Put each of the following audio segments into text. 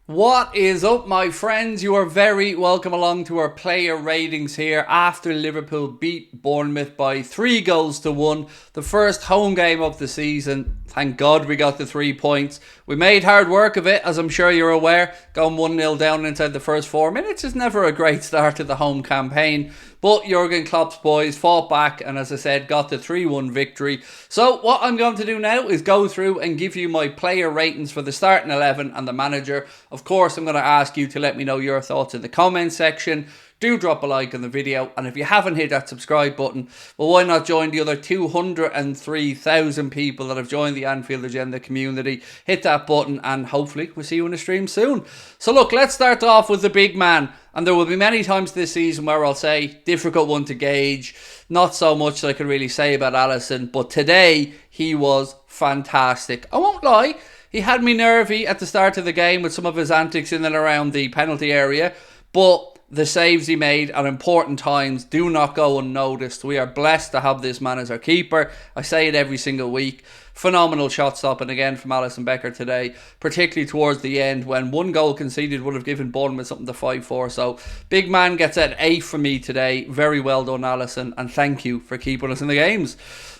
What is up, my friends? You are very welcome along to our player ratings here after Liverpool beat Bournemouth by 3-1. The first home game of the season. Thank God we got the 3 points. We made hard work of it, as I'm sure you're aware. Going 1-0 down inside the first 4 minutes is never a great start to the home campaign. But Jurgen Klopp's boys fought back and, as I said, got the 3-1 victory. So what I'm going to do now is go through and give you my player ratings for the starting 11 and the manager. Of course, I'm going to ask you to let me know your thoughts in the comment section. Do drop a like on the video, and if you haven't hit that subscribe button, well, why not join the other 203,000 people that have joined the Anfield Agenda community? Hit that button and hopefully we'll see you in the stream soon. So look, let's start off with the big man, and there will be many times this season where I'll say difficult one to gauge, not so much that I can really say about Alisson, but today he was fantastic. I won't lie, he had me nervy at the start of the game with some of his antics in and around the penalty area, but the saves he made at important times do not go unnoticed. We are blessed to have this man as our keeper. I say it every single week. Phenomenal shot stopping again from Alisson Becker today, particularly towards the end when one goal conceded would have given Bournemouth something to fight for. So big man gets an 8 from me today. Very well done, Alisson, and thank you for keeping us in the games.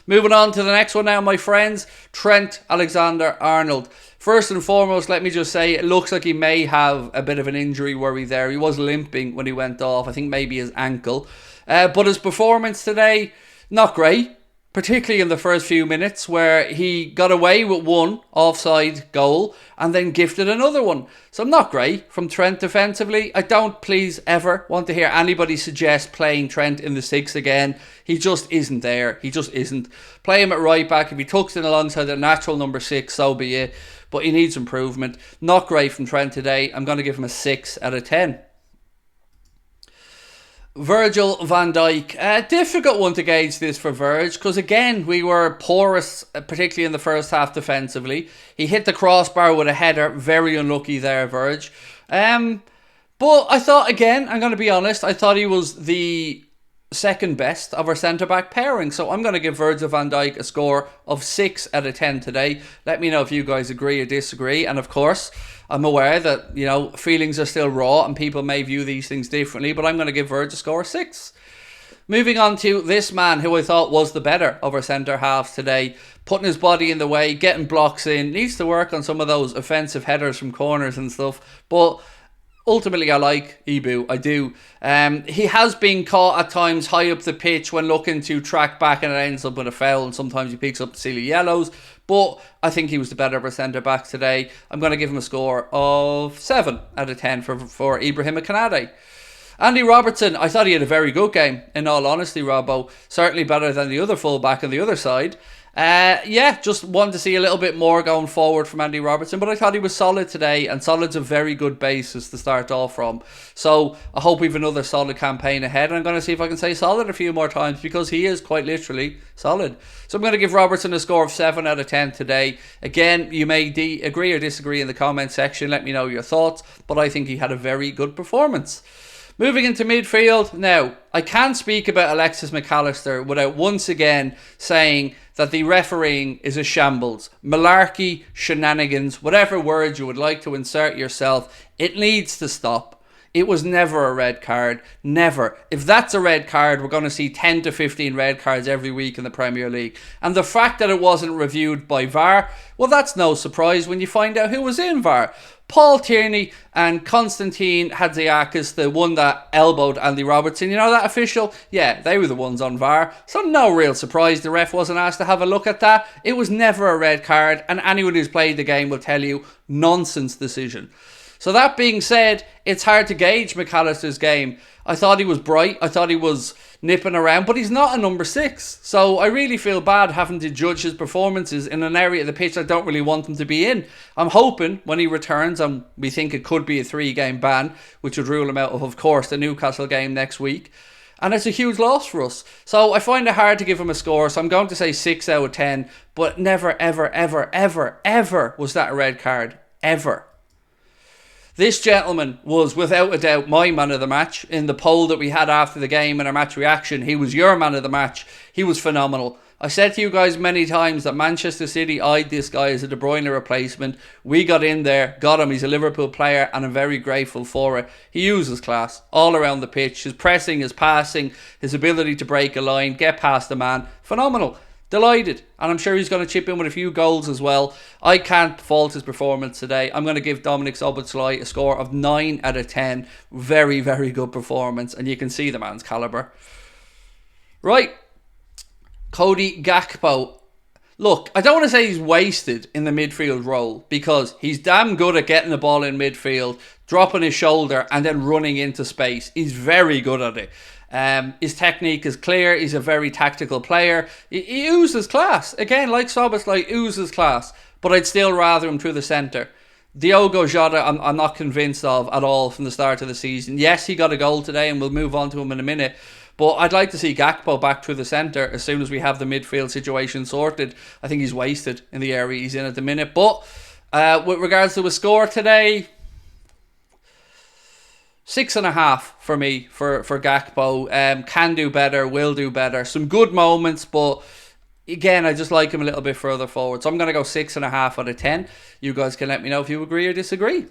Moving on to the next one now, my friends. Trent Alexander-Arnold. First and foremost, let me just say, it looks like he may have a bit of an injury worry there. He was limping when he went off. I think maybe his ankle. But his performance today, not great. Particularly in the first few minutes where he got away with one offside goal and then gifted another one. So not great from Trent defensively. I don't please ever want to hear anybody suggest playing Trent in the 6 again. He just isn't there. He just isn't. Play him at right back. If he tucks in alongside the natural number 6, so be it. But he needs improvement. Not great from Trent today. I'm going to give him a 6 out of 10. Virgil van Dijk. A difficult one to gauge this for Virg, because again, we were porous, particularly in the first half defensively. He hit the crossbar with a header. Very unlucky there, Virg. But I thought, again, I'm going to be honest, I thought he was the second best of our centre-back pairing. So I'm going to give Virgil van Dijk a score of 6 out of 10 today. Let me know if you guys agree or disagree. And of course, I'm aware that, feelings are still raw and people may view these things differently, but I'm going to give Virg a score of 6. Moving on to this man who I thought was the better of our centre halves today. Putting his body in the way, getting blocks in. Needs to work on some of those offensive headers from corners and stuff. But ultimately, I like Ibu. I do. He has been caught at times high up the pitch when looking to track back, and it ends up with a foul, and sometimes he picks up silly yellows. But I think he was the better of our centre-backs today. I'm going to give him a score of 7 out of 10 for Ibrahim Konate. Andy Robertson, I thought he had a very good game, in all honesty, Robbo. Certainly better than the other full-back on the other side. Just wanted to see a little bit more going forward from Andy Robertson, but I thought he was solid today, and solid's a very good basis to start off from. So I hope we have another solid campaign ahead, and I'm going to see if I can say solid a few more times, because he is quite literally solid. So I'm going to give Robertson a score of 7 out of 10 today. Again, you may agree or disagree in the comment section. Let me know your thoughts, but I think he had a very good performance. Moving into midfield, now, I can't speak about Alexis McAllister without once again saying that the refereeing is a shambles. Malarkey, shenanigans, whatever word you would like to insert yourself, it needs to stop. It was never a red card. Never. If that's a red card, we're going to see 10 to 15 red cards every week in the Premier League. And the fact that it wasn't reviewed by VAR, well, that's no surprise when you find out who was in VAR. Paul Tierney and Konstantin Hadziakis, the one that elbowed Andy Robertson, you know that official? Yeah, they were the ones on VAR. So no real surprise the ref wasn't asked to have a look at that. It was never a red card, and anyone who's played the game will tell you, nonsense decision. So that being said, it's hard to gauge McAllister's game. I thought he was bright. I thought he was nipping around, but he's not a number 6. So I really feel bad having to judge his performances in an area of the pitch I don't really want him to be in. I'm hoping when he returns, and we think it could be a 3-game ban, which would rule him out of course, the Newcastle game next week. And it's a huge loss for us. So I find it hard to give him a score. So I'm going to say 6 out of 10. But never, ever, ever, ever, ever was that a red card. Ever. This gentleman was without a doubt my man of the match. In the poll that we had after the game and our match reaction, he was your man of the match. He was phenomenal. I said to you guys many times that Manchester City eyed this guy as a De Bruyne replacement. We got in there, got him. He's a Liverpool player and I'm very grateful for it. He uses class all around the pitch. His pressing, his passing, his ability to break a line, get past the man. Phenomenal. Delighted. And I'm sure he's going to chip in with a few goals as well. I can't fault his performance today. I'm going to give Dominik Szoboszlai a score of 9 out of 10. Very, very good performance. And you can see the man's calibre. Right. Cody Gakpo. Look, I don't want to say he's wasted in the midfield role because he's damn good at getting the ball in midfield, dropping his shoulder and then running into space. He's very good at it. His technique is clear. He's a very tactical player. He oozes class. Again, like Szoboszlai, oozes class. But I'd still rather him through the centre. Diogo Jota, I'm not convinced of at all from the start of the season. Yes, he got a goal today and we'll move on to him in a minute. But I'd like to see Gakpo back through the centre as soon as we have the midfield situation sorted. I think he's wasted in the area he's in at the minute. But with regards to a score today, 6.5 for me for Gakpo. Can do better, will do better. Some good moments, but again, I just like him a little bit further forward. So I'm going to go 6.5 out of 10. You guys can let me know if you agree or disagree.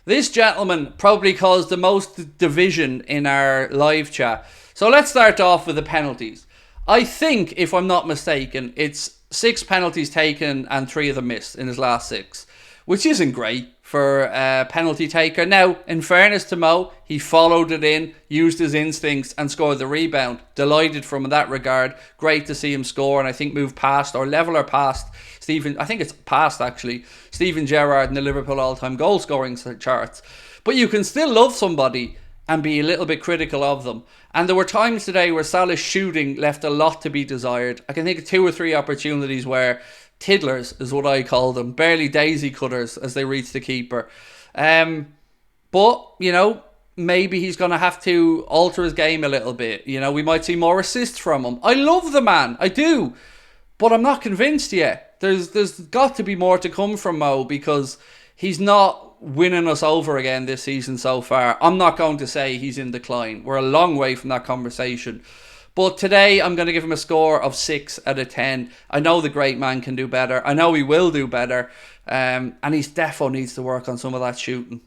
This gentleman probably caused the most division in our live chat. So let's start off with the penalties. I think, if I'm not mistaken, it's 6 penalties taken and 3 of them missed in his last 6, which isn't great for a penalty taker. Now, in fairness to Mo, he followed it in, used his instincts and scored the rebound. Delighted from in that regard. Great to see him score and I think move past or level or past Steven Gerrard in the Liverpool all-time goal scoring charts. But you can still love somebody and be a little bit critical of them. And there were times today where Salah's shooting left a lot to be desired. I can think of 2 or 3 opportunities where tiddlers is what I call them, barely daisy cutters as they reach the keeper. But, you know, maybe he's going to have to alter his game a little bit. You know, we might see more assists from him. I love the man, I do. But I'm not convinced yet. There's got to be more to come from Mo because he's not winning us over again this season so far. I'm not going to say he's in decline. We're a long way from that conversation. But today I'm going to give him a score of 6 out of 10. I know the great man can do better. I know he will do better. And he's defo needs to work on some of that shooting.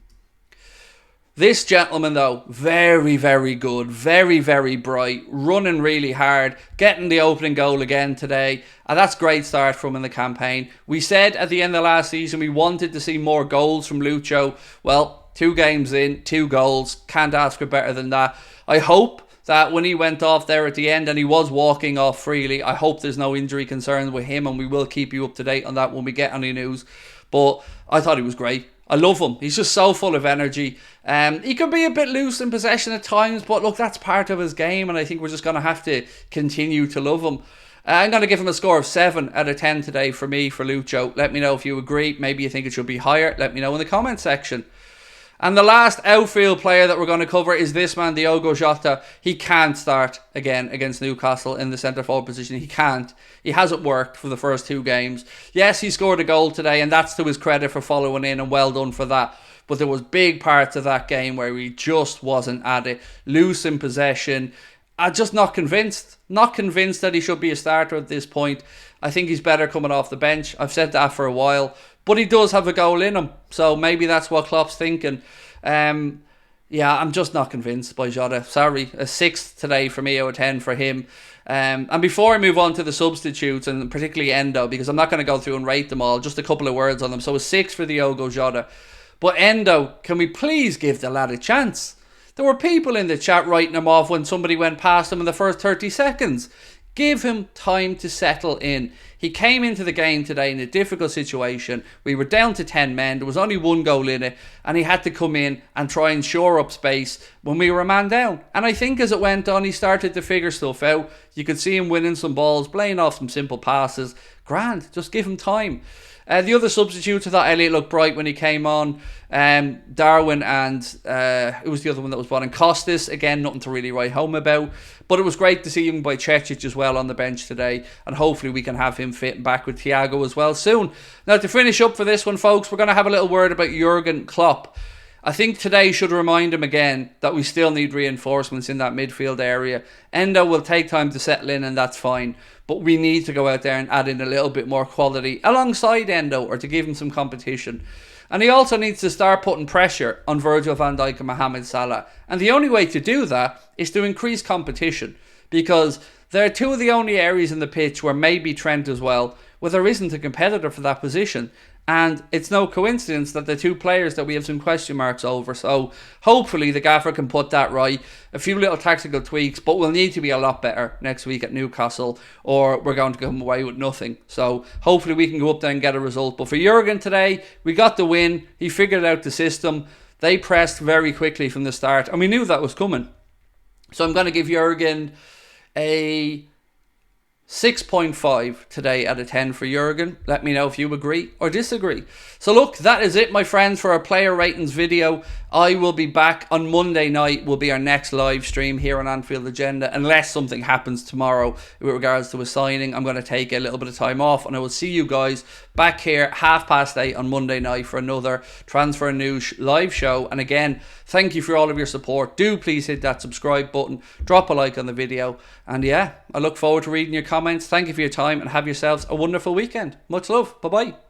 This gentleman though, very, very good. Very, very bright. Running really hard. Getting the opening goal again today. And that's a great start from in the campaign. We said at the end of last season we wanted to see more goals from Lucho. Well, 2 games in, 2 goals. Can't ask for better than that. I hope that when he went off there at the end and he was walking off freely, I hope there's no injury concerns with him and we will keep you up to date on that when we get any news. But I thought he was great. I love him. He's just so full of energy. He can be a bit loose in possession at times, but look, that's part of his game and I think we're just going to have to continue to love him. I'm going to give him a score of 7 out of 10 today for me, for Lucho. Let me know if you agree. Maybe you think it should be higher. Let me know in the comment section. And the last outfield player that we're going to cover is this man, Diogo Jota. He can't start again against Newcastle in the centre-forward position. He can't. He hasn't worked for the first 2 games. Yes, he scored a goal today, and that's to his credit for following in, and well done for that. But there was big parts of that game where he just wasn't at it. Loose in possession. I'm just not convinced. Not convinced that he should be a starter at this point. I think he's better coming off the bench. I've said that for a while. But he does have a goal in him. So maybe that's what Klopp's thinking. Yeah, I'm just not convinced by Jota. Sorry. A 6 today for me out of 10 for him. And before I move on to the substitutes, and particularly Endo, because I'm not going to go through and rate them all, just a couple of words on them. So a 6 for Diogo Jota. But Endo, can we please give the lad a chance? There were people in the chat writing him off when somebody went past him in the first 30 seconds. Give him time to settle in. He came into the game today in a difficult situation. We were down to 10 men. There was only 1 goal in it. And he had to come in and try and shore up space when we were a man down. And I think as it went on, he started to figure stuff out. You could see him winning some balls, playing off some simple passes. Grand. Just give him time. The other substitutes, I thought Elliott looked bright when he came on. Darwin and who was the other one that was brought in? Costas. Again, nothing to really write home about. But it was great to see him by Cecic as well on the bench today. And hopefully we can have him fitting back with Thiago as well soon. Now to finish up for this one, folks, we're going to have a little word about Jurgen Klopp. I think today should remind him again that we still need reinforcements in that midfield area. Endo will take time to settle in and that's fine. But we need to go out there and add in a little bit more quality alongside Endo, or to give him some competition. And he also needs to start putting pressure on Virgil van Dijk and Mohamed Salah. And the only way to do that is to increase competition. Because they're two of the only areas in the pitch where maybe Trent as well, where there isn't a competitor for that position. And it's no coincidence that the two players that we have some question marks over. So hopefully the gaffer can put that right. A few little tactical tweaks, but we'll need to be a lot better next week at Newcastle, or we're going to come away with nothing. So hopefully we can go up there and get a result. But for Jurgen today, we got the win. He figured out the system. They pressed very quickly from the start, and we knew that was coming. So I'm going to give Jurgen a 6.5 today out of 10 for Jurgen. Let me know if you agree or disagree. So look, that is it, my friends, for our player ratings video. I will be back on Monday night. Will be our next live stream here on Anfield Agenda, unless something happens tomorrow with regards to a signing. I'm going to take a little bit of time off, and I will see you guys back here 8:30 on Monday night for another Transfer News live show. And again, thank you for all of your support. Do please hit that subscribe button, drop a like on the video, and yeah, I look forward to reading your comments. Thank you for your time, and have yourselves a wonderful weekend. Much love. Bye bye.